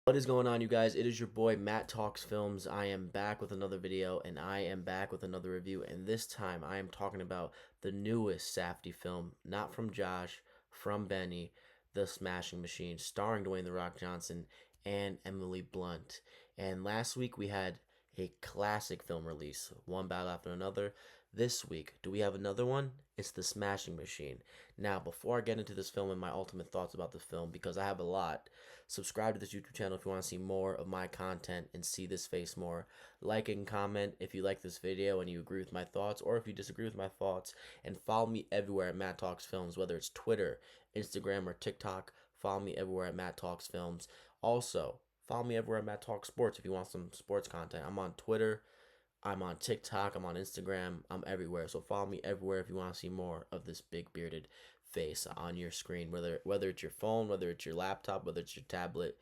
What is going on, you guys? It is your boy Matt Talks Films. I am back with another video, and I am back with another review. And this time, I am talking about the newest Safdie film, not from Josh, from Benny, The Smashing Machine, starring Dwayne The Rock Johnson and Emily Blunt. And last week we had a classic film release, one battle after another. This week, do we have another one? It's The Smashing Machine. Now, before I get into this film and my ultimate thoughts about the film, because I have a lot, subscribe to this YouTube channel if you want to see more of my content and see this face more. Like and comment if you like this video and you agree with my thoughts, or if you disagree with my thoughts. And follow me everywhere at Matt Talks Films, whether it's Twitter, Instagram, or TikTok. Follow me everywhere at Matt Talks Films. Also, follow me everywhere at Matt Talks Sports if you want some sports content. I'm on Twitter, I'm on TikTok, I'm on Instagram, I'm everywhere. So follow me everywhere if you want to see more of this big bearded face on your screen, whether it's your phone, whether it's your laptop, whether it's your tablet,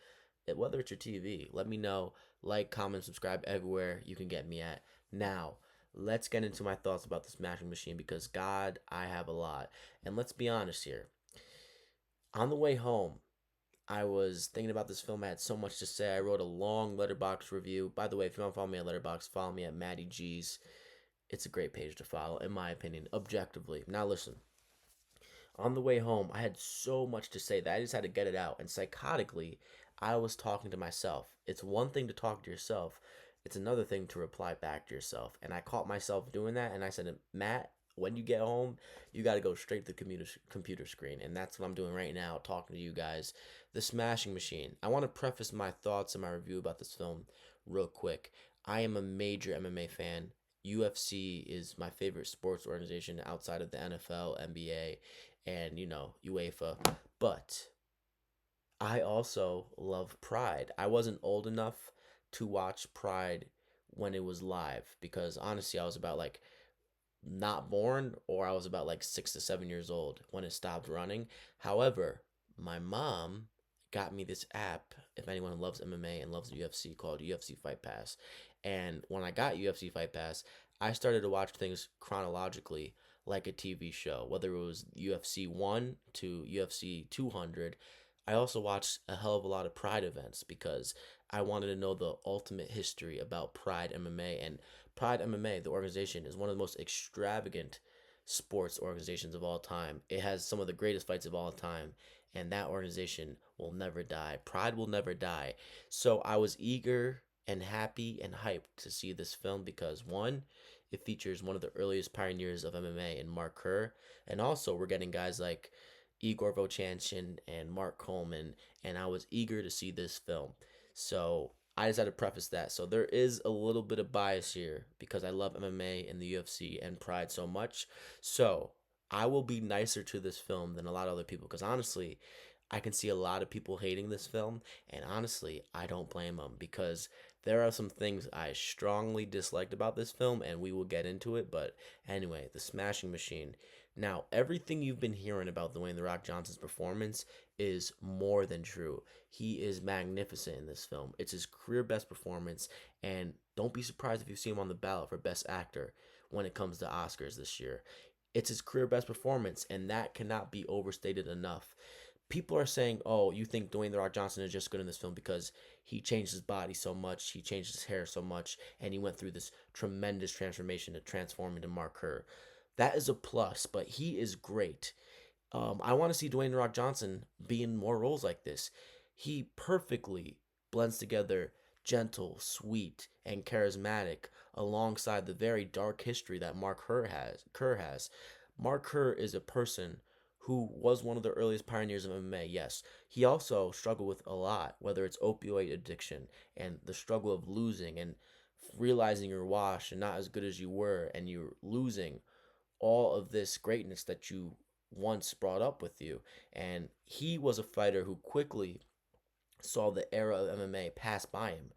whether it's your TV. Let me know. Like, comment, subscribe everywhere you can get me at. Now, let's get into my thoughts about the Smashing Machine because God, I have a lot. And let's be honest here. On the way home, I was thinking about this film. I had so much to say. I wrote a long Letterboxd review. By the way, if you want to follow me at Letterboxd, follow me at Matty G's. It's a great page to follow, in my opinion, objectively. Now listen, on the way home, I had so much to say that I just had to get it out. And psychotically, I was talking to myself. It's one thing to talk to yourself, it's another thing to reply back to yourself. And I caught myself doing that. And I said, Matt, when you get home, you got to go straight to the computer screen. And that's what I'm doing right now, talking to you guys. The Smashing Machine. I want to preface my thoughts and my review about this film real quick. I am a major MMA fan. UFC is my favorite sports organization outside of the NFL, NBA, and UEFA. But I also love Pride. I wasn't old enough to watch Pride when it was live because honestly, I was about like not born or I was about like 6 to 7 years old when it stopped running. However, my mom got me this app, if anyone loves MMA and loves UFC, called UFC Fight Pass. And when I got UFC Fight Pass, I started to watch things chronologically like a TV show, whether it was UFC 1 to UFC 200. I also watched a hell of a lot of Pride events because I wanted to know the ultimate history about Pride MMA. And Pride MMA, the organization, is one of the most extravagant sports organizations of all time. It has some of the greatest fights of all time, and that organization will never die. Pride will never die. So I was eager and happy and hyped to see this film because one, it features one of the earliest pioneers of MMA in Mark Kerr, and also we're getting guys like Igor Vovchanchyn and Mark Coleman, and I was eager to see this film. So I just had to preface that. So there is a little bit of bias here because I love MMA and the UFC and Pride so much. So I will be nicer to this film than a lot of other people because honestly, I can see a lot of people hating this film, and honestly, I don't blame them because there are some things I strongly disliked about this film, and we will get into it. But anyway, The Smashing Machine. Now, everything you've been hearing about Dwayne The Rock Johnson's performance is more than true. He is magnificent in this film. It's his career best performance, and don't be surprised if you see him on the ballot for Best Actor when it comes to Oscars this year. It's his career best performance, and that cannot be overstated enough. People are saying, oh, you think Dwayne The Rock Johnson is just good in this film because he changed his body so much, he changed his hair so much, and he went through this tremendous transformation to transform into Mark Kerr. That is a plus, but he is great. I want to see Dwayne The Rock Johnson be in more roles like this. He perfectly blends together gentle, sweet, and charismatic alongside the very dark history that Mark Kerr has. Mark Kerr is a person who was one of the earliest pioneers of MMA. Yes, he also struggled with a lot, whether it's opioid addiction and the struggle of losing and realizing you're washed and not as good as you were, and you're losing all of this greatness that you once brought up with you. And he was a fighter who quickly saw the era of MMA pass by him.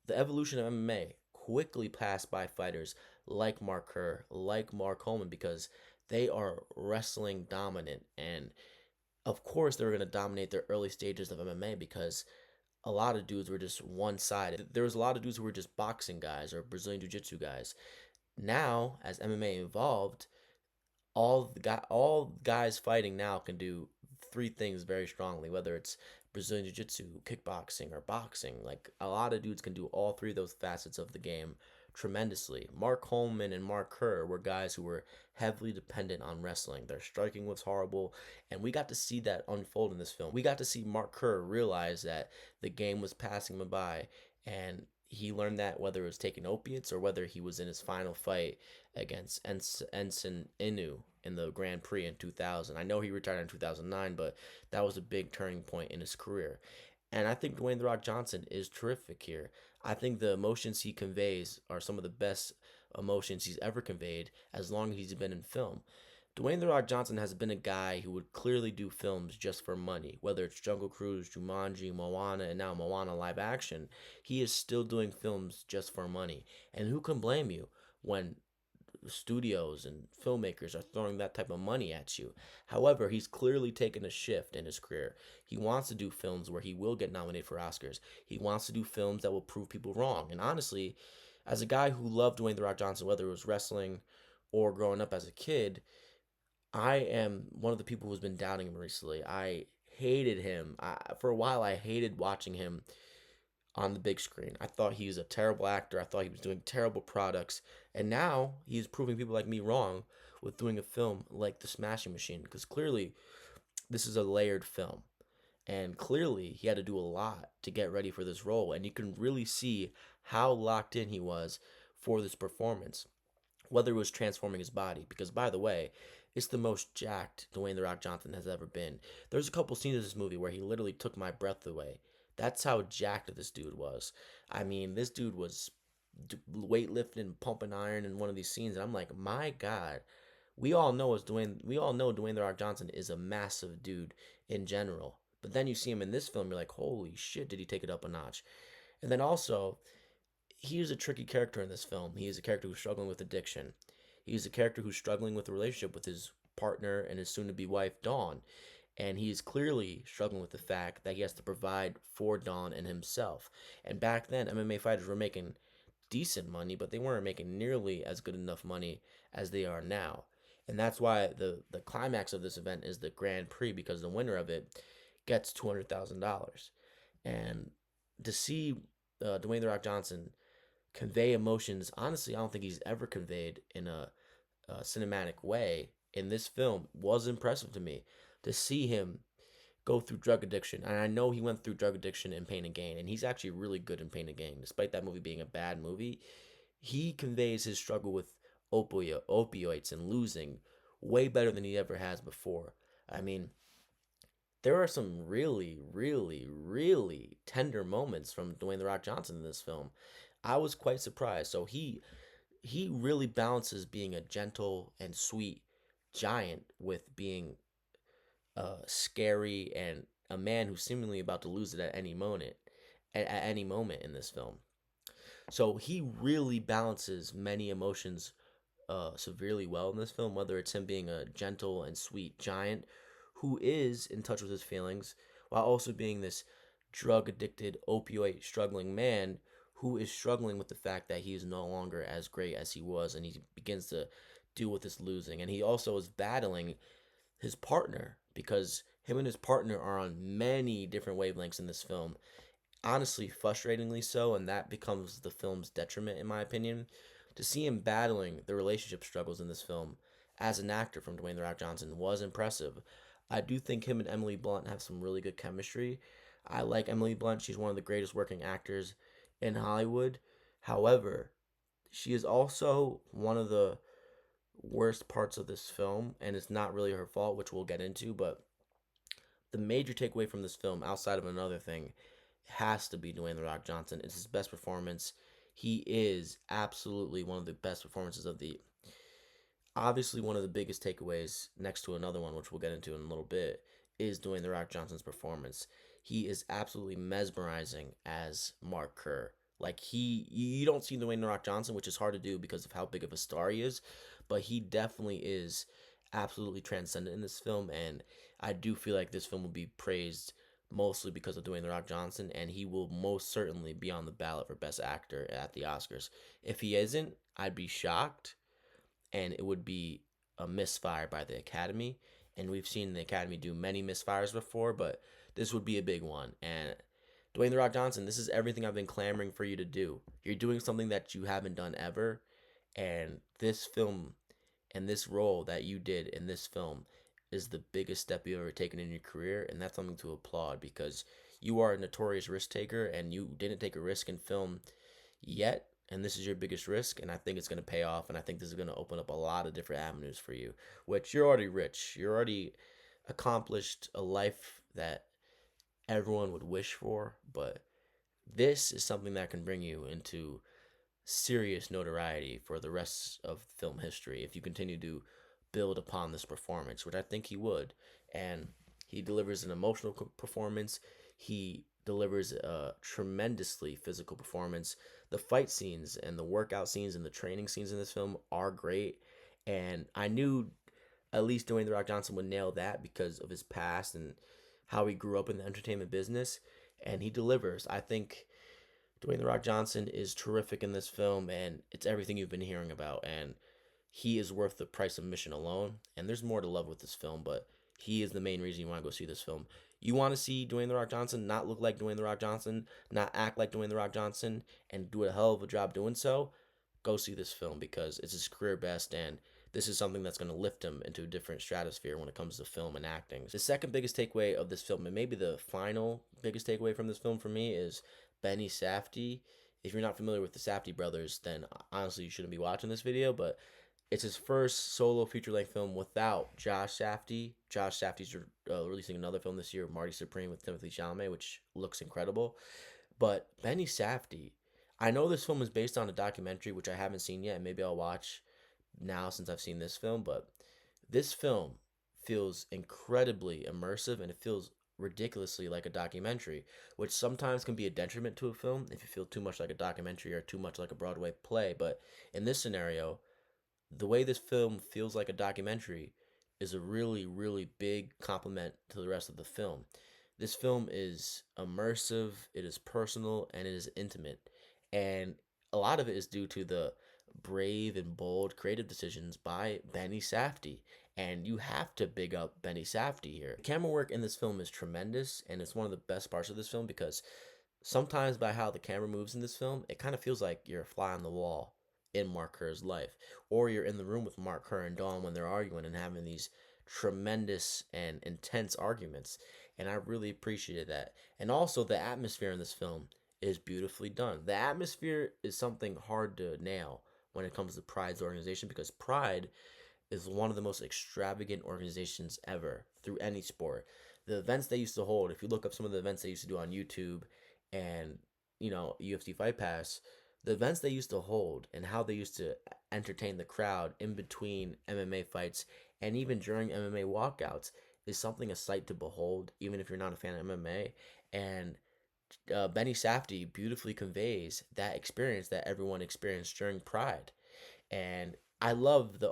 The evolution of MMA quickly passed by fighters like Mark Kerr, like Mark Coleman, because they are wrestling dominant. And of course, they were going to dominate their early stages of MMA because a lot of dudes were just one sided. There was a lot of dudes who were just boxing guys or Brazilian Jiu Jitsu guys. Now, as MMA evolved, all guys fighting now can do three things very strongly, whether it's Brazilian Jiu Jitsu, kickboxing, or boxing. Like a lot of dudes can do all three of those facets of the game tremendously. Mark Holman and Mark Kerr were guys who were heavily dependent on wrestling. Their striking was horrible, and we got to see that unfold in this film. We got to see Mark Kerr realize that the game was passing him by, and he learned that whether it was taking opiates or whether he was in his final fight against Ensign Inu in the Grand Prix in 2000. I know he retired in 2009, but that was a big turning point in his career. And I think Dwayne The Rock Johnson is terrific here. I think the emotions he conveys are some of the best emotions he's ever conveyed as long as he's been in film. Dwayne The Rock Johnson has been a guy who would clearly do films just for money, whether it's Jungle Cruise, Jumanji, Moana, and now Moana live action. He is still doing films just for money. And who can blame you when studios and filmmakers are throwing that type of money at you? However, he's clearly taken a shift in his career. He wants to do films where he will get nominated for Oscars. He wants to do films that will prove people wrong. And honestly, as a guy who loved Dwayne The Rock Johnson, whether it was wrestling or growing up as a kid, I am one of the people who's been doubting him recently. I hated him. For a while, I hated watching him on the big screen. I thought he was a terrible actor. I thought he was doing terrible products. And now he's proving people like me wrong with doing a film like The Smashing Machine, because clearly this is a layered film. And clearly he had to do a lot to get ready for this role. And you can really see how locked in he was for this performance, whether it was transforming his body. Because, by the way, it's the most jacked Dwayne The Rock Johnson has ever been. There's a couple scenes in this movie where he literally took my breath away. That's how jacked this dude was. I mean, this dude was weightlifting, pumping iron in one of these scenes, and I'm like, my God. We all know Dwayne The Rock Johnson is a massive dude in general. But then you see him in this film, you're like, holy shit, did he take it up a notch? And then also, he is a tricky character in this film. He is a character who's struggling with addiction. He's a character who's struggling with a relationship with his partner and his soon-to-be wife, Dawn. And he is clearly struggling with the fact that he has to provide for Dawn and himself. And back then, MMA fighters were making decent money, but they weren't making nearly as good enough money as they are now. And that's why the climax of this event is the Grand Prix, because the winner of it gets $200,000. And to see Dwayne The Rock Johnson convey emotions, honestly, I don't think he's ever conveyed in a cinematic way in this film was impressive to me. To see him go through drug addiction, and I know he went through drug addiction in Pain and Gain, and he's actually really good in Pain and Gain, despite that movie being a bad movie. He conveys his struggle with opioids and losing way better than he ever has before. I mean, there are some really, really, really tender moments from Dwayne The Rock Johnson in this film. I was quite surprised. So he really balances being a gentle and sweet giant with being scary and a man who's seemingly about to lose it at any moment. At any moment in this film, so he really balances many emotions severely well in this film. Whether it's him being a gentle and sweet giant who is in touch with his feelings, while also being this drug addicted, opioid struggling man who is struggling with the fact that he is no longer as great as he was, and he begins to deal with this losing. And he also is battling his partner, because him and his partner are on many different wavelengths in this film. Honestly, frustratingly so, and that becomes the film's detriment, in my opinion. To see him battling the relationship struggles in this film as an actor from Dwayne The Rock Johnson was impressive. I do think him and Emily Blunt have some really good chemistry. I like Emily Blunt. She's one of the greatest working actors in Hollywood. However, she is also one of the worst parts of this film, and it's not really her fault, which we'll get into. But the major takeaway from this film, outside of another thing, has to be Dwayne The Rock Johnson. It's his best performance. He is absolutely one of the best performances of the. Obviously, one of the biggest takeaways, next to another one, which we'll get into in a little bit, is Dwayne The Rock Johnson's performance. He is absolutely mesmerizing as Mark Kerr. Like, you don't see Dwayne The Rock Johnson, which is hard to do because of how big of a star he is, but he definitely is absolutely transcendent in this film, and I do feel like this film will be praised mostly because of Dwayne The Rock Johnson, and he will most certainly be on the ballot for Best Actor at the Oscars. If he isn't, I'd be shocked, and it would be a misfire by the Academy. And we've seen the Academy do many misfires before, but this would be a big one. And Dwayne The Rock Johnson, this is everything I've been clamoring for you to do. You're doing something that you haven't done ever, and this film and this role that you did in this film is the biggest step you've ever taken in your career, and that's something to applaud because you are a notorious risk taker and you didn't take a risk in film yet, and this is your biggest risk, and I think it's going to pay off, and I think this is going to open up a lot of different avenues for you, which you're already rich. You're already accomplished a life that everyone would wish for, but this is something that can bring you into serious notoriety for the rest of film history if you continue to build upon this performance, which I think he would. And he delivers an emotional performance. He delivers a tremendously physical performance. The fight scenes and the workout scenes and the training scenes in this film are great. And I knew at least Dwayne The Rock Johnson would nail that because of his past and how he grew up in the entertainment business. And he delivers. I think Dwayne The Rock Johnson is terrific in this film, and it's everything you've been hearing about. And he is worth the price of admission alone. And there's more to love with this film, but he is the main reason you want to go see this film. You want to see Dwayne The Rock Johnson not look like Dwayne The Rock Johnson, not act like Dwayne The Rock Johnson, and do a hell of a job doing so, go see this film because it's his career best, and this is something that's going to lift him into a different stratosphere when it comes to film and acting. The second biggest takeaway of this film, and maybe the final biggest takeaway from this film for me, is Benny Safdie. If you're not familiar with the Safdie brothers, then honestly you shouldn't be watching this video, but it's his first solo feature-length film without Josh Safdie. Josh Safdie's releasing another film this year, Marty Supreme with Timothée Chalamet, which looks incredible. But Benny Safdie, I know this film is based on a documentary, which I haven't seen yet. Maybe I'll watch now since I've seen this film. But this film feels incredibly immersive, and it feels ridiculously like a documentary, which sometimes can be a detriment to a film if you feel too much like a documentary or too much like a Broadway play. But in this scenario, the way this film feels like a documentary is a really, really big compliment to the rest of the film. This film is immersive, it is personal, and it is intimate. And a lot of it is due to the brave and bold creative decisions by Benny Safdie. And you have to big up Benny Safdie here. The camera work in this film is tremendous, and it's one of the best parts of this film because sometimes by how the camera moves in this film, it kind of feels like you're a fly on the wall in Mark Kerr's life, or you're in the room with Mark Kerr and Dawn when they're arguing and having these tremendous and intense arguments. And I really appreciated that. And also, the atmosphere in this film is beautifully done. The atmosphere is something hard to nail when it comes to Pride's organization because Pride is one of the most extravagant organizations ever through any sport. The events they used to hold, if you look up some of the events they used to do on YouTube and, UFC Fight Pass, the events they used to hold and how they used to entertain the crowd in between MMA fights and even during MMA walkouts is something a sight to behold, even if you're not a fan of MMA. And Benny Safdie beautifully conveys that experience that everyone experienced during Pride. And I love the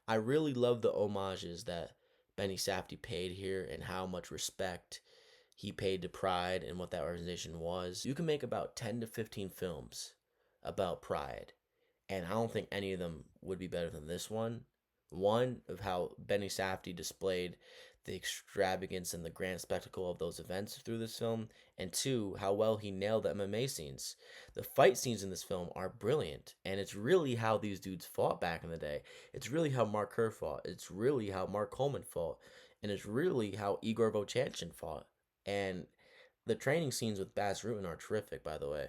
I really love the homages that Benny Safdie paid here and how much respect he paid to Pride and what that organization was. You can make about 10 to 15 films about Pride, and I don't think any of them would be better than this one. One, of how Benny Safdie displayed the extravagance and the grand spectacle of those events through this film, and two, how well he nailed the MMA scenes. The fight scenes in this film are brilliant, and it's really how these dudes fought back in the day. It's really how Mark Kerr fought. It's really how Mark Coleman fought, and it's really how Igor Vovchanchyn fought. And the training scenes with Bas Rutten are terrific, by the way.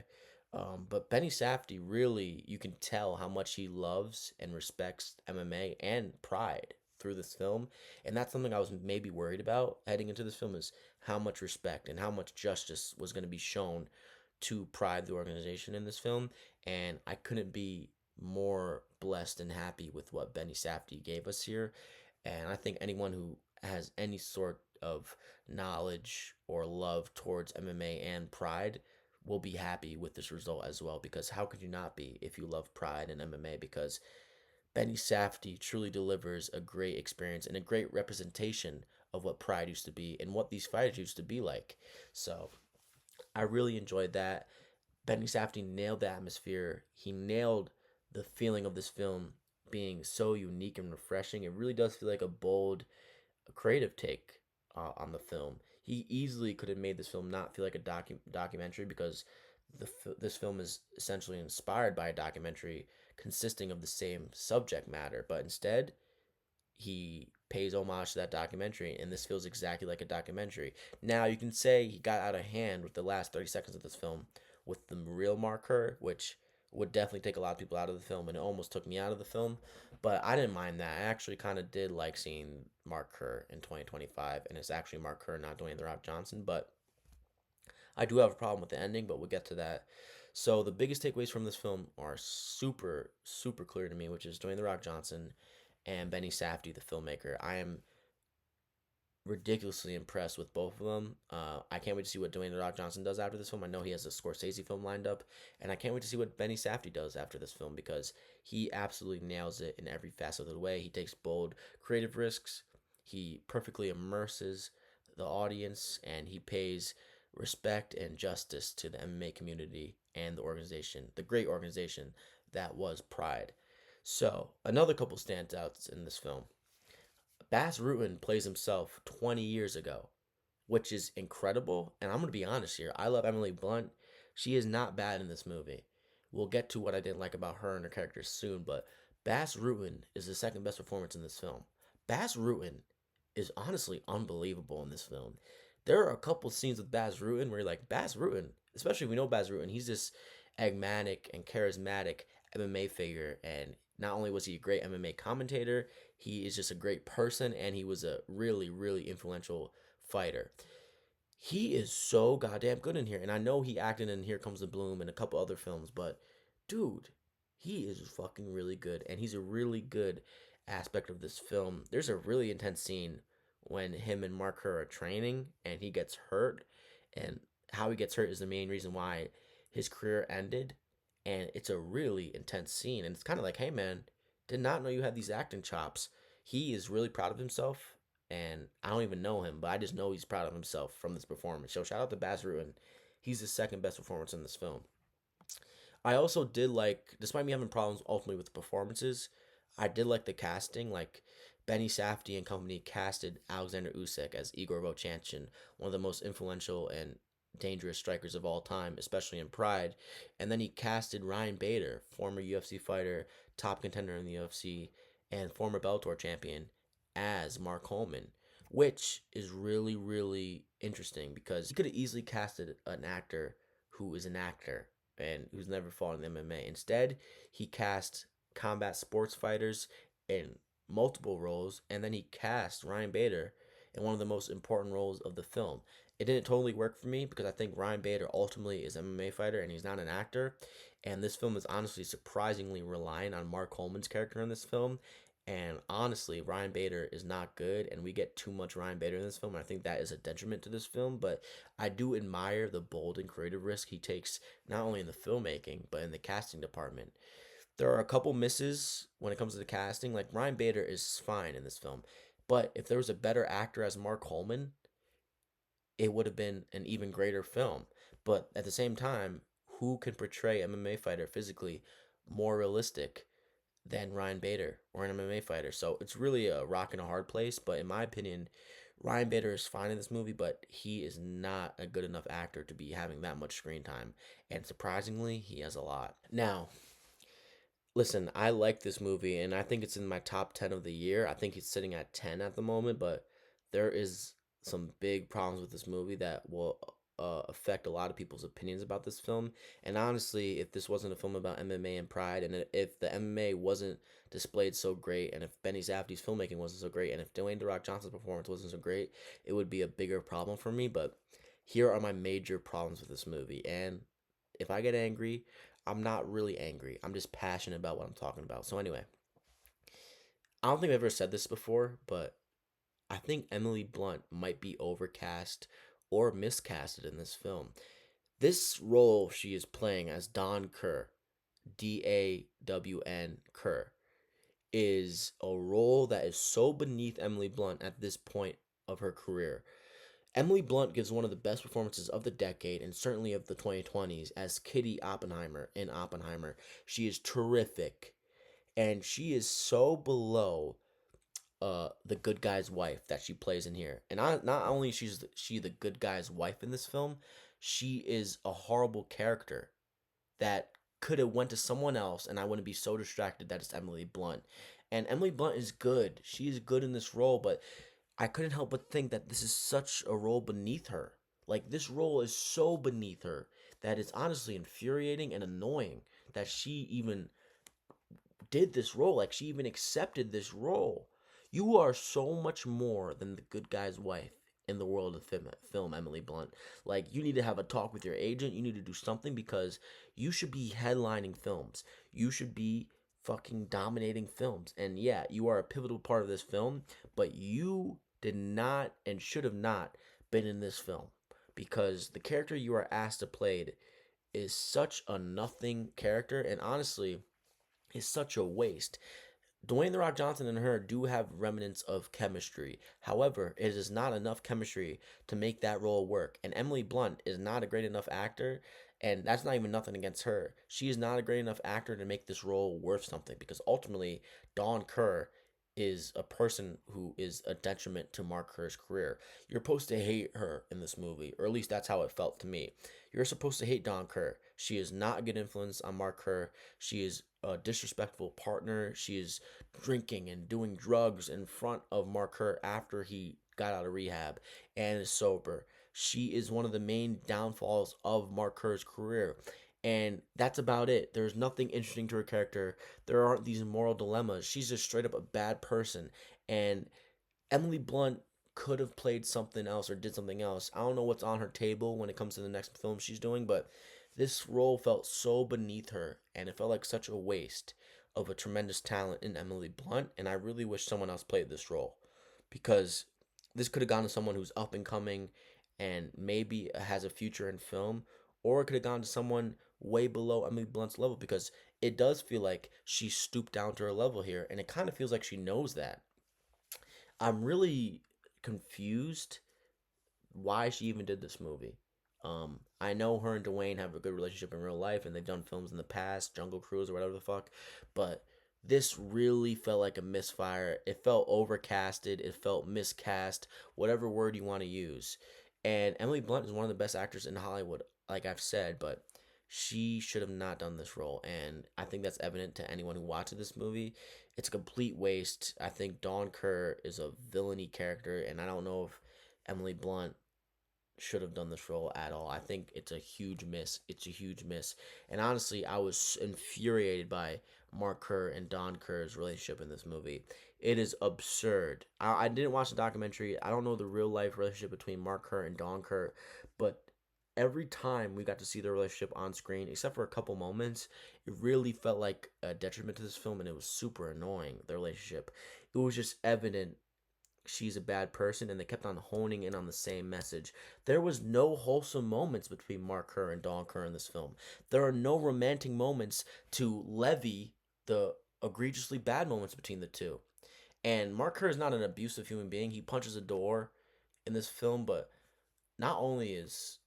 But Benny Safdie really, you can tell how much he loves and respects MMA and Pride through this film. And that's something I was maybe worried about heading into this film is how much respect and how much justice was going to be shown to Pride, the organization in this film. And I couldn't be more blessed and happy with what Benny Safdie gave us here. And I think anyone who has any sort of knowledge or love towards MMA and Pride will be happy with this result as well because how could you not be if you love Pride and MMA because Benny Safdie truly delivers a great experience and a great representation of what Pride used to be and what these fighters used to be like. So I really enjoyed that. Benny Safdie nailed the atmosphere. He nailed the feeling of this film being so unique and refreshing. It really does feel like a bold, creative take on the film. He easily could have made this film not feel like a documentary because this film is essentially inspired by a documentary consisting of the same subject matter, but instead he pays homage to that documentary, and this feels exactly like a documentary. Now, you can say he got out of hand with the last 30 seconds of this film with the real Mark Kerr, which would definitely take a lot of people out of the film, and it almost took me out of the film. But I didn't mind that. I actually kind of did like seeing Mark Kerr in 2025, and it's actually Mark Kerr, not Dwayne The Rock Johnson. But I do have a problem with the ending, but we'll get to that. So the biggest takeaways from this film are super, super clear to me, which is Dwayne The Rock Johnson and Benny Safdie, the filmmaker. I am ridiculously impressed with both of them. I can't wait to see what Dwayne The Rock Johnson does after this film. I know he has a Scorsese film lined up, and I can't wait to see what Benny Safdie does after this film because he absolutely nails it in every facet of the way. He takes bold, creative risks. He perfectly immerses the audience, and he pays respect and justice to the MMA community and the organization, the great organization that was Pride. So, another couple standouts in this film. Bas Rutten plays himself 20 years ago, which is incredible. And I'm going to be honest here. I love Emily Blunt. She is not bad in this movie. We'll get to what I didn't like about her and her character soon, but Bas Rutten is the second best performance in this film. Bas Rutten is honestly unbelievable in this film. There are a couple scenes with Bas Rutten where you're like, Bas Rutten, especially if we know Bas Rutten, he's this enigmatic and charismatic MMA figure. And not only was he a great MMA commentator, he is just a great person, and he was a really, really influential fighter. He is so goddamn good in here, and I know he acted in Here Comes the Bloom and a couple other films, but dude, he is fucking really good, and he's a really good aspect of this film. There's a really intense scene when him and Mark Kerr are training, and he gets hurt, and how he gets hurt is the main reason why his career ended, and it's a really intense scene, and it's kind of like, hey man, did not know you had these acting chops. He is really proud of himself, and I don't even know him, but I just know he's proud of himself from this performance. So shout out to Bas Rutten. He's the second best performance in this film. I also did like, despite me having problems ultimately with the performances, I did like the casting. Like Benny Safdie and company casted Alexander Usyk as Igor Vovchanchyn, one of the most influential and dangerous strikers of all time, especially in Pride. And then he casted Ryan Bader, former UFC fighter, top contender in the UFC, and former Bellator champion, as Mark Coleman, which is really, really interesting because he could have easily casted an actor who is an actor and who's never fought in MMA. Instead, he cast combat sports fighters in multiple roles, and then he cast Ryan Bader in one of the most important roles of the film. It didn't totally work for me because I think Ryan Bader ultimately is an MMA fighter and he's not an actor. And this film is honestly surprisingly relying on Mark Coleman's character in this film. And honestly, Ryan Bader is not good, and we get too much Ryan Bader in this film. And I think that is a detriment to this film. But I do admire the bold and creative risk he takes, not only in the filmmaking, but in the casting department. There are a couple misses when it comes to the casting. Like Ryan Bader is fine in this film, but if there was a better actor as Mark Coleman, it would have been an even greater film. But at the same time, who can portray an MMA fighter physically more realistic than Ryan Bader or an MMA fighter? So it's really a rock and a hard place. But in my opinion, Ryan Bader is fine in this movie, but he is not a good enough actor to be having that much screen time. And surprisingly, he has a lot. Now, listen, I like this movie, and I think it's in my top 10 of the year. I think it's sitting at 10 at the moment, but there is some big problems with this movie that will affect a lot of people's opinions about this film. And honestly, if this wasn't a film about MMA and Pride, and if the MMA wasn't displayed so great, and if Benny Safdie's filmmaking wasn't so great, and if Dwayne The Rock Johnson's performance wasn't so great, it would be a bigger problem for me. But here are my major problems with this movie. And if I get angry, I'm not really angry. I'm just passionate about what I'm talking about. So anyway, I don't think I've ever said this before, but I think Emily Blunt might be overcast or miscasted in this film. This role she is playing as Dawn Kerr, Dawn Kerr, is a role that is so beneath Emily Blunt at this point of her career. Emily Blunt gives one of the best performances of the decade and certainly of the 2020s as Kitty Oppenheimer in Oppenheimer. She is terrific, and she is so below the good guy's wife that she plays in here. And not only she the good guy's wife in this film, she is a horrible character that could have went to someone else, and I wouldn't be so distracted that it's Emily Blunt. And Emily Blunt is good. She is good in this role, but I couldn't help but think that this is such a role beneath her. Like, this role is so beneath her that it's honestly infuriating and annoying that she even did this role. Like, she even accepted this role. You are so much more than the good guy's wife in the world of film, Emily Blunt. Like, you need to have a talk with your agent. You need to do something because you should be headlining films. You should be fucking dominating films. And yeah, you are a pivotal part of this film, but you did not and should have not been in this film because the character you are asked to play is such a nothing character, and honestly is such a waste. Dwayne The Rock Johnson and her do have remnants of chemistry. However, it is not enough chemistry to make that role work. And Emily Blunt is not a great enough actor, and that's not even nothing against her. She is not a great enough actor to make this role worth something because ultimately, Dawn Kerr is a person who is a detriment to Mark Kerr's career. You're supposed to hate her in this movie, or at least that's how it felt to me. You're supposed to hate Dawn Kerr. She is not a good influence on Mark Kerr. She is a disrespectful partner. She is drinking and doing drugs in front of Mark Kerr after he got out of rehab and is sober. She is one of the main downfalls of Mark Kerr's career. And that's about it. There's nothing interesting to her character. There aren't these moral dilemmas. She's just straight up a bad person. And Emily Blunt could have played something else or did something else. I don't know what's on her table when it comes to the next film she's doing, but this role felt so beneath her, and it felt like such a waste of a tremendous talent in Emily Blunt. And I really wish someone else played this role because this could have gone to someone who's up and coming and maybe has a future in film, or it could have gone to someone way below Emily Blunt's level because it does feel like she stooped down to her level here, and it kind of feels like she knows that. I'm really confused why she even did this movie. I know her and Dwayne have a good relationship in real life, and they've done films in the past, Jungle Cruise or whatever the fuck. But this really felt like a misfire. It felt overcasted. It felt miscast. Whatever word you want to use. And Emily Blunt is one of the best actors in Hollywood, like I've said, but she should have not done this role. And I think that's evident to anyone who watches this movie. It's a complete waste. I think Dawn Kerr is a villainy character, and I don't know if Emily Blunt should have done this role at all. I think it's a huge miss. It's a huge miss. And honestly, I was infuriated by Mark Kerr and Dawn Kerr's relationship in this movie. It is absurd. I didn't watch the documentary. I don't know the real life relationship between Mark Kerr and Dawn Kerr, but every time we got to see their relationship on screen, except for a couple moments, it really felt like a detriment to this film, and it was super annoying, their relationship. It was just evident she's a bad person, and they kept on honing in on the same message. There was no wholesome moments between Mark Kerr and Dawn Kerr in this film. There are no romantic moments to levy the egregiously bad moments between the two. And Mark Kerr is not an abusive human being. He punches a door in this film, but not only is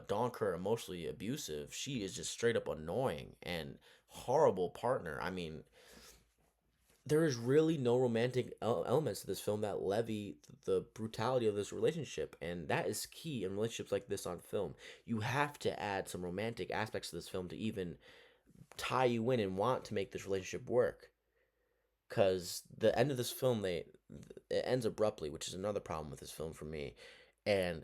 Dawn Kerr emotionally abusive, she is just straight up annoying and horrible partner. I mean, there is really no romantic elements to this film that levy the brutality of this relationship, and that is key in relationships like this on film. You have to add some romantic aspects to this film to even tie you in and want to make this relationship work. Because the end of this film, it ends abruptly, which is another problem with this film for me. And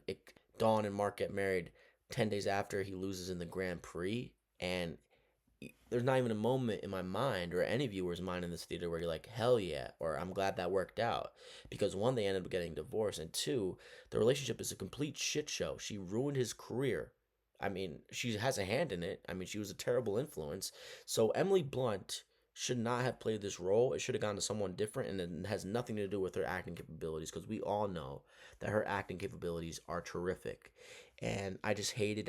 Dawn and Mark get married 10 days after he loses in the Grand Prix, and there's not even a moment in my mind or any viewer's mind in this theater where you're like, hell yeah, or I'm glad that worked out. Because one, they ended up getting divorced, and two, the relationship is a complete shit show. She ruined his career. I mean, she has a hand in it. I mean, she was a terrible influence. So Emily Blunt should not have played this role. It should have gone to someone different, and it has nothing to do with her acting capabilities because we all know that her acting capabilities are terrific. And I hated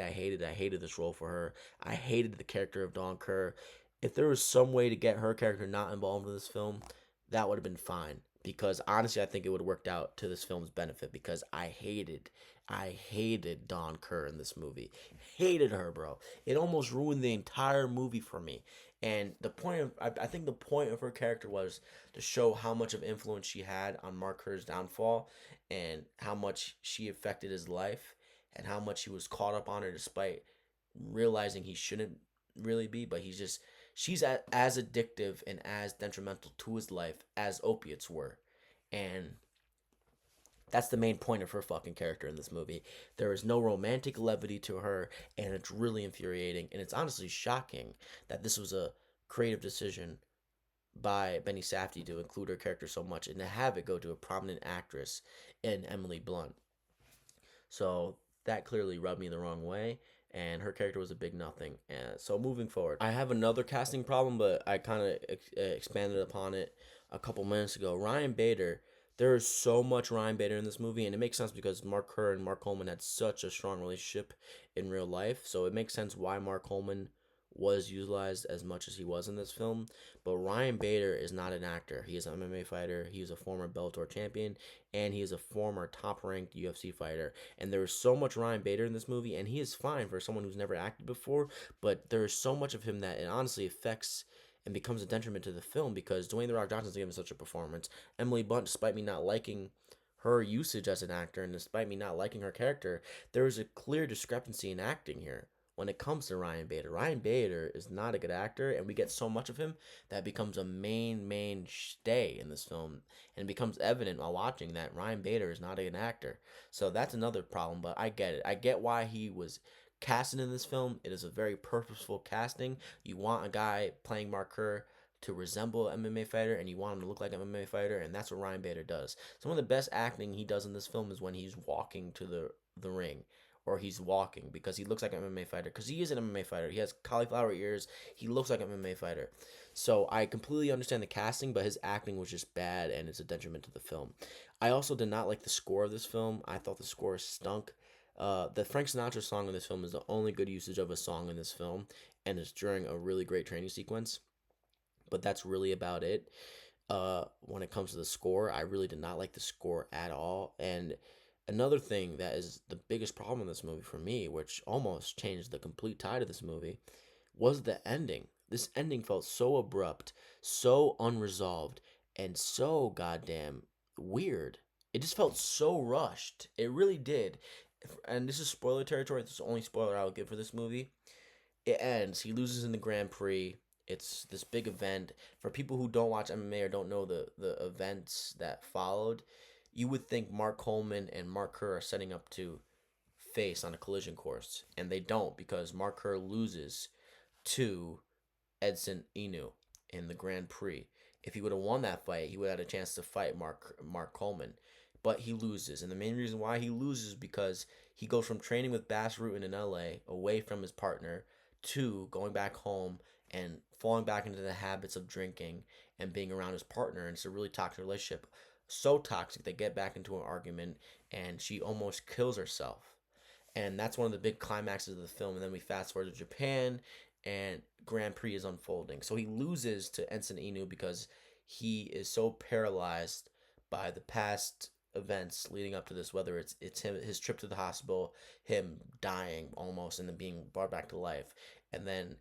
this role for her. I hated the character of Dawn Kerr. If there was some way to get her character not involved in this film, that would have been fine. Because honestly, I think it would have worked out to this film's benefit because I hated Dawn Kerr in this movie. hated her, bro. It almost ruined the entire movie for me. And the point of, I think the point of her character was to show how much of influence she had on Mark Kerr's downfall, and how much she affected his life, and how much he was caught up on her despite realizing he shouldn't really be. But she's as addictive and as detrimental to his life as opiates were. And that's the main point of her fucking character in this movie. There is no romantic levity to her, and it's really infuriating. And it's honestly shocking that this was a creative decision by Benny Safdie to include her character so much and to have it go to a prominent actress in Emily Blunt. So that clearly rubbed me the wrong way, and her character was a big nothing. And so moving forward, I have another casting problem, but I kind of expanded upon it a couple minutes ago. Ryan Bader. There is so much Ryan Bader in this movie, and it makes sense because Mark Kerr and Mark Coleman had such a strong relationship in real life. So it makes sense why Mark Coleman was utilized as much as he was in this film. But Ryan Bader is not an actor. He is an MMA fighter. He is a former Bellator champion, and he is a former top-ranked UFC fighter. And there is so much Ryan Bader in this movie, and he is fine for someone who's never acted before. But there is so much of him that it honestly affects and becomes a detriment to the film, because Dwayne The Rock Johnson's giving such a performance. Emily Blunt, despite me not liking her usage as an actor and despite me not liking her character, there is a clear discrepancy in acting here when it comes to Ryan Bader. Ryan Bader is not a good actor, and we get so much of him that becomes a main stay in this film, and it becomes evident while watching that Ryan Bader is not a good actor. So that's another problem, but I get it. I get why he was casting in this film. It is a very purposeful casting. You want a guy playing Mark Kerr to resemble an MMA fighter, and you want him to look like an MMA fighter, and that's what Ryan Bader does. Some of the best acting he does in this film is when he's walking to the ring, or he's walking, because he looks like an MMA fighter, because he is an MMA fighter. He has cauliflower ears. He looks like an MMA fighter. So I completely understand the casting, but his acting was just bad, and it's a detriment to the film. I also did not like the score of this film. I thought the score stunk. The Frank Sinatra song in this film is the only good usage of a song in this film, and it's during a really great training sequence. But that's really about it. When it comes to the score, I really did not like the score at all. And another thing that is the biggest problem in this movie for me, which almost changed the complete tide of this movie, was the ending. This ending felt so abrupt, so unresolved, and so goddamn weird. It just felt so rushed. It really did. And this is spoiler territory. This is the only spoiler I will give for this movie. It ends. He loses in the Grand Prix. It's this big event. For people who don't watch MMA or don't know the events that followed, you would think Mark Coleman and Mark Kerr are setting up to face on a collision course, and they don't, because Mark Kerr loses to Edson Inu in the Grand Prix. If he would have won that fight, he would have had a chance to fight Mark Coleman. But he loses, and the main reason why he loses is because he goes from training with Bas Rutten in LA, away from his partner, to going back home and falling back into the habits of drinking and being around his partner. And it's a really toxic relationship. So toxic they get back into an argument, and she almost kills herself. And that's one of the big climaxes of the film. And then we fast forward to Japan, and Grand Prix is unfolding. So he loses to Enson Inu because he is so paralyzed by the past events leading up to this, whether it's him, his trip to the hospital, him dying almost and then being brought back to life, and then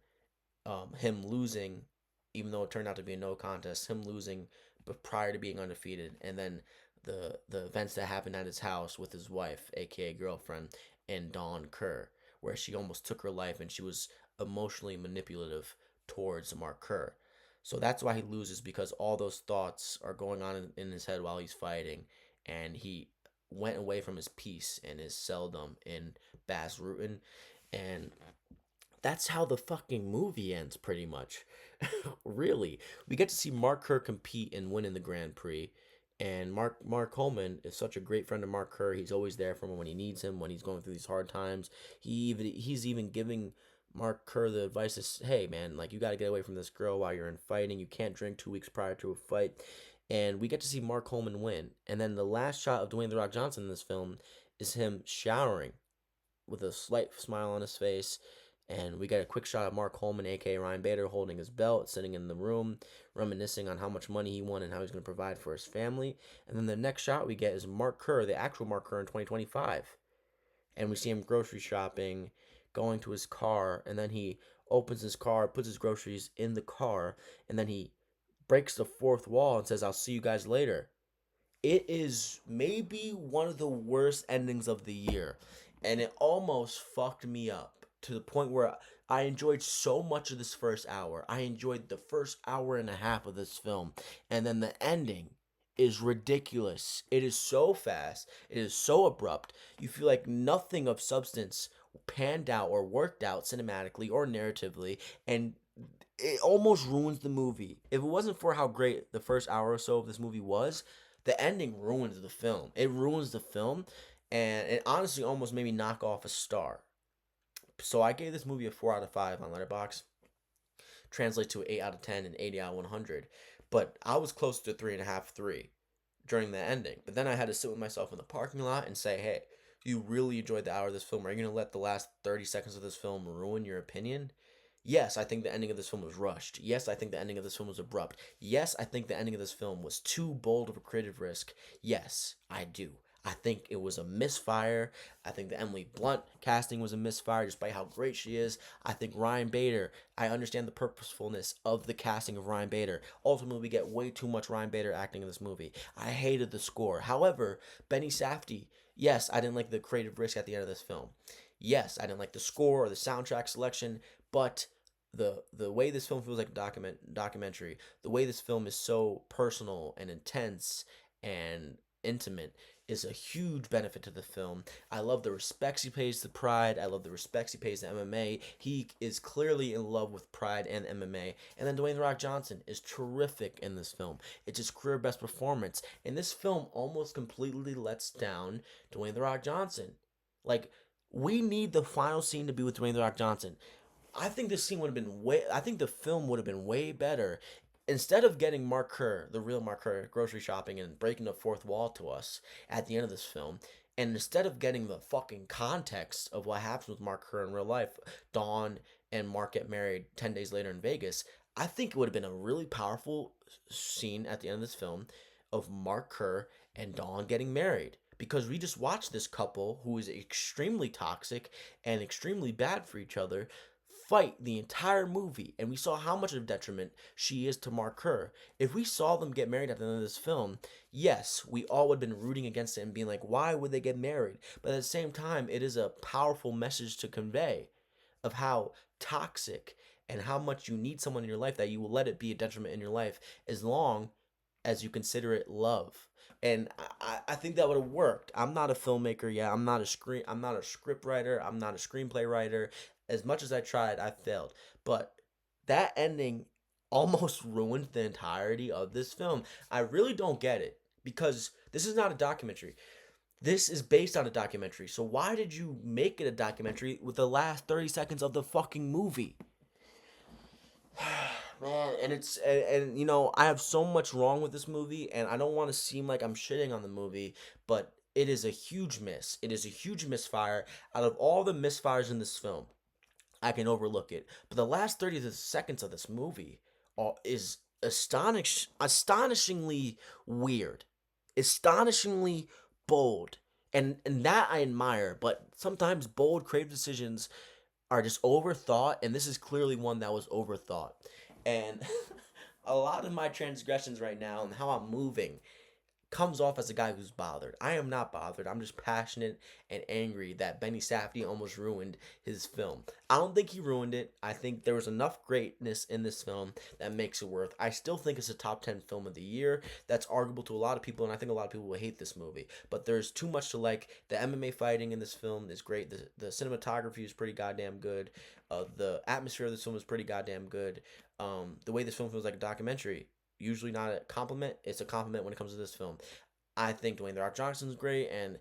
him losing, even though it turned out to be a no contest, him losing but prior to being undefeated, and then the events that happened at his house with his wife, aka girlfriend, and Dawn Kerr, where she almost took her life and she was emotionally manipulative towards Mark Kerr. So that's why he loses, because all those thoughts are going on in his head while he's fighting, and he went away from his peace and his celldom in Bas Rutten, and that's how the fucking movie ends, pretty much. Really, we get to see Mark Kerr compete and win in the Grand Prix. And Mark Coleman is such a great friend of Mark Kerr. He's always there for him when he needs him, when he's going through these hard times. He's even giving Mark Kerr the advice is, hey man, like, you got to get away from this girl while you're in fighting. You can't drink 2 weeks prior to a fight. And we get to see Mark Coleman win. And then the last shot of Dwayne The Rock Johnson in this film is him showering with a slight smile on his face. And we get a quick shot of Mark Coleman, aka Ryan Bader, holding his belt, sitting in the room, reminiscing on how much money he won and how he's going to provide for his family. And then the next shot we get is Mark Kerr, the actual Mark Kerr in 2025. And we see him grocery shopping, going to his car, and then he opens his car, puts his groceries in the car, and then he breaks the fourth wall and says, "I'll see you guys later." It is maybe one of the worst endings of the year, and it almost fucked me up to the point where I enjoyed so much of this first hour. I enjoyed the first hour and a half of this film, and then the ending is ridiculous. It is so fast, it is so abrupt. You feel like nothing of substance panned out or worked out cinematically or narratively, and it almost ruins the movie. If it wasn't for how great the first hour or so of this movie was, the ending ruins the film. It ruins the film, and it honestly almost made me knock off a star. So I gave this movie a 4 out of 5 on Letterboxd. Translates to 8 out of 10 and 80 out of 100. But I was close to 3.5, 3 during the ending. But then I had to sit with myself in the parking lot and say, hey, you really enjoyed the hour of this film. Are you going to let the last 30 seconds of this film ruin your opinion? Yes, I think the ending of this film was rushed. Yes, I think the ending of this film was abrupt. Yes, I think the ending of this film was too bold of a creative risk. Yes, I do. I think it was a misfire. I think the Emily Blunt casting was a misfire despite how great she is. I think Ryan Bader, I understand the purposefulness of the casting of Ryan Bader. Ultimately, we get way too much Ryan Bader acting in this movie. I hated the score. However, Benny Safdie, yes, I didn't like the creative risk at the end of this film. Yes, I didn't like the score or the soundtrack selection, but the way this film feels like a documentary, the way this film is so personal and intense and intimate is a huge benefit to the film. I love the respects he pays to Pride. I love the respects he pays to MMA. He is clearly in love with Pride and MMA. And then Dwayne The Rock Johnson is terrific in this film. It's his career best performance. And this film almost completely lets down Dwayne The Rock Johnson. Like, we need the final scene to be with Dwayne The Rock Johnson. I think this scene would have been way. I think the film would have been way better. Instead of getting Mark Kerr, the real Mark Kerr, grocery shopping and breaking the fourth wall to us at the end of this film, and instead of getting the fucking context of what happens with Mark Kerr in real life, Dawn and Mark get married 10 days later in Vegas, I think it would have been a really powerful scene at the end of this film of Mark Kerr and Dawn getting married. Because we just watched this couple who is extremely toxic and extremely bad for each other fight the entire movie, and we saw how much of a detriment she is to Mark Kerr. If we saw them get married at the end of this film, yes, we all would have been rooting against it and being like, why would they get married? But at the same time, it is a powerful message to convey of how toxic and how much you need someone in your life that you will let it be a detriment in your life as long as you consider it love. And I think that would have worked. I'm not a filmmaker yet. I'm not a script writer. I'm not a screenplay writer. As much as I tried, I failed. But that ending almost ruined the entirety of this film. I really don't get it because this is not a documentary. This is based on a documentary. So why did you make it a documentary with the last 30 seconds of the fucking movie? Man, and you know, I have so much wrong with this movie, and I don't want to seem like I'm shitting on the movie, but it is a huge miss. It is a huge misfire. Out of all the misfires in this film, I can overlook it. But the last 30 seconds of this movie is astonishingly weird, astonishingly bold, and that I admire. But sometimes bold, creative decisions are just overthought, and this is clearly one that was overthought. And a lot of my transgressions right now and how I'm moving comes off as a guy who's bothered. I am not bothered. I'm just passionate and angry that Benny Safdie almost ruined his film. I don't think he ruined it. I think there was enough greatness in this film that makes it worth. I still think it's a top 10 film of the year. That's arguable to a lot of people, and I think a lot of people will hate this movie. But there's too much to like. The MMA fighting in this film is great. The cinematography is pretty goddamn good. The atmosphere of this film is pretty goddamn good. The way this film feels like a documentary, usually not a compliment. It's a compliment when it comes to this film. I think Dwayne The Rock Johnson is great, and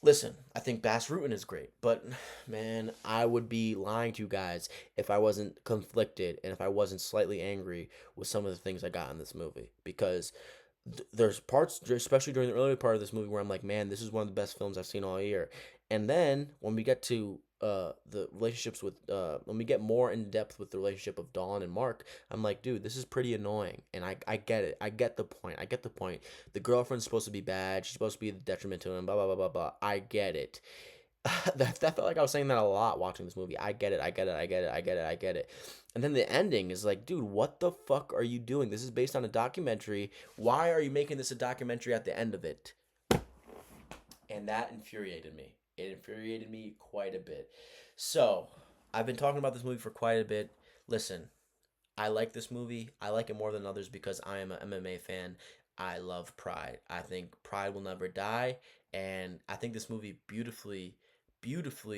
listen, I think Bas Rutten is great. But man, I would be lying to you guys if I wasn't conflicted and if I wasn't slightly angry with some of the things I got in this movie because there's parts, especially during the earlier part of this movie, where I'm like, man, this is one of the best films I've seen all year. And then when we get to the relationships with when we get more in depth with the relationship of Dawn and Mark, I'm like, dude, this is pretty annoying. And I get it. I get the point. I get the point. The girlfriend's supposed to be bad. She's supposed to be the detriment to him. Blah blah blah blah blah. I get it. that felt like I was saying that a lot watching this movie. I get it, I get it, I get it, I get it, I get it. And then the ending is like, dude, what the fuck are you doing? This is based on a documentary. Why are you making this a documentary at the end of it? And that infuriated me. It infuriated me quite a bit. So, I've been talking about this movie for quite a bit. Listen, I like this movie. I like it more than others because I am an MMA fan. I love Pride. I think Pride will never die, and I think this movie beautifully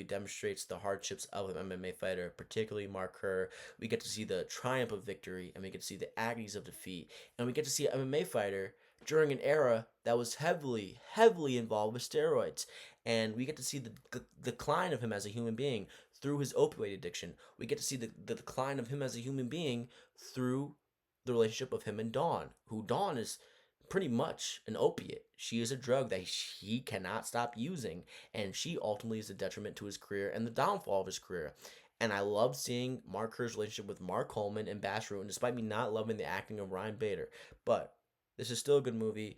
demonstrates the hardships of an MMA fighter, particularly Mark Kerr. We get to see the triumph of victory, and we get to see the agonies of defeat, and we get to see an MMA fighter during an era that was heavily involved with steroids, and we get to see the decline of him as a human being through his opioid addiction. We get to see the decline of him as a human being through the relationship of him and Dawn, who Dawn is pretty much an opiate. She is a drug that he cannot stop using, and she ultimately is a detriment to his career and the downfall of his career. And I love seeing Mark Kerr's relationship with Mark Coleman and Bas Rutten, despite me not loving the acting of Ryan Bader. But this is still a good movie.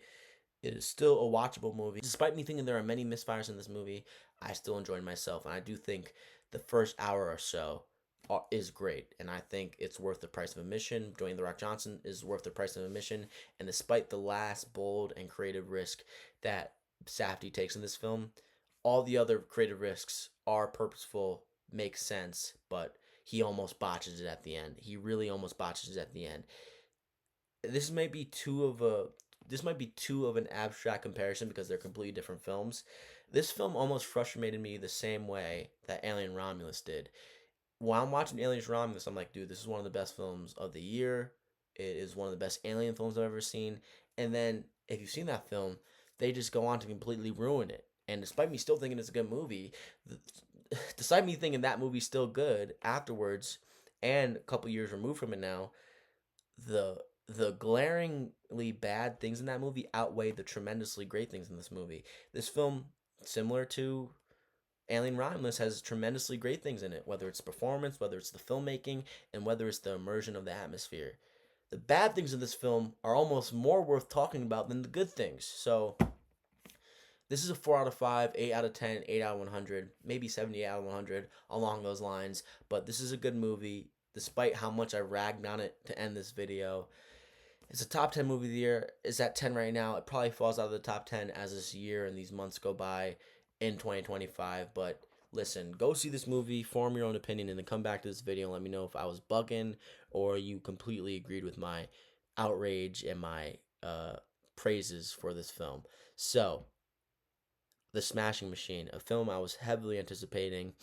It is still a watchable movie. Despite me thinking there are many misfires in this movie, I still enjoyed myself, and I do think the first hour or so is great, and I think it's worth the price of admission. Dwayne The Rock Johnson is worth the price of admission, and despite the last bold and creative risk that Safdie takes in this film, all the other creative risks are purposeful, make sense, but he almost botches it at the end. He really almost botches it at the end. This may be too of an abstract comparison because they're completely different films. This film almost frustrated me the same way that Alien Romulus did. While I'm watching Alien Romulus, I'm like, dude, this is one of the best films of the year. It is one of the best alien films I've ever seen. And then, if you've seen that film, they just go on to completely ruin it. And despite me still thinking it's a good movie, despite me thinking that movie's still good afterwards, and a couple years removed from it now, the the glaringly bad things in that movie outweigh the tremendously great things in this movie. This film, similar to Alien Romulus, has tremendously great things in it, whether it's performance, whether it's the filmmaking, and whether it's the immersion of the atmosphere. The bad things in this film are almost more worth talking about than the good things. So, this is a 4 out of 5, 8 out of 10, 8 out of 100, maybe 78 out of 100, along those lines. But this is a good movie, despite how much I ragged on it to end this video. It's a top 10 movie of the year. It's at 10 right now. It probably falls out of the top 10 as this year and these months go by in 2025. But listen, go see this movie, form your own opinion, and then come back to this video and let me know if I was bugging or you completely agreed with my outrage and my praises for this film. So, The Smashing Machine, a film I was heavily anticipating,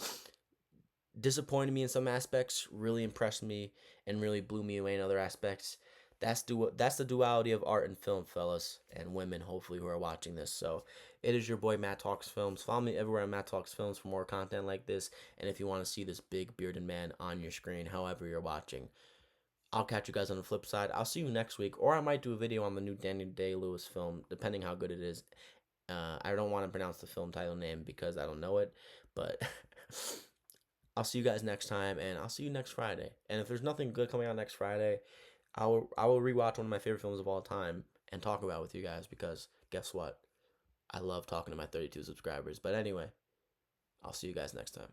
disappointed me in some aspects, really impressed me, and really blew me away in other aspects. That's the duality of art and film, fellas and women, hopefully, who are watching this. So, it is your boy Matt Talks Films. Follow me everywhere on Matt Talks Films for more content like this. And if you want to see this big bearded man on your screen, however you're watching, I'll catch you guys on the flip side. I'll see you next week, or I might do a video on the new Daniel Day-Lewis film, depending how good it is. I don't want to pronounce the film title name because I don't know it, but I'll see you guys next time, and I'll see you next Friday. And if there's nothing good coming out next Friday, I will rewatch one of my favorite films of all time and talk about it with you guys because guess what? I love talking to my 32 subscribers. But anyway, I'll see you guys next time.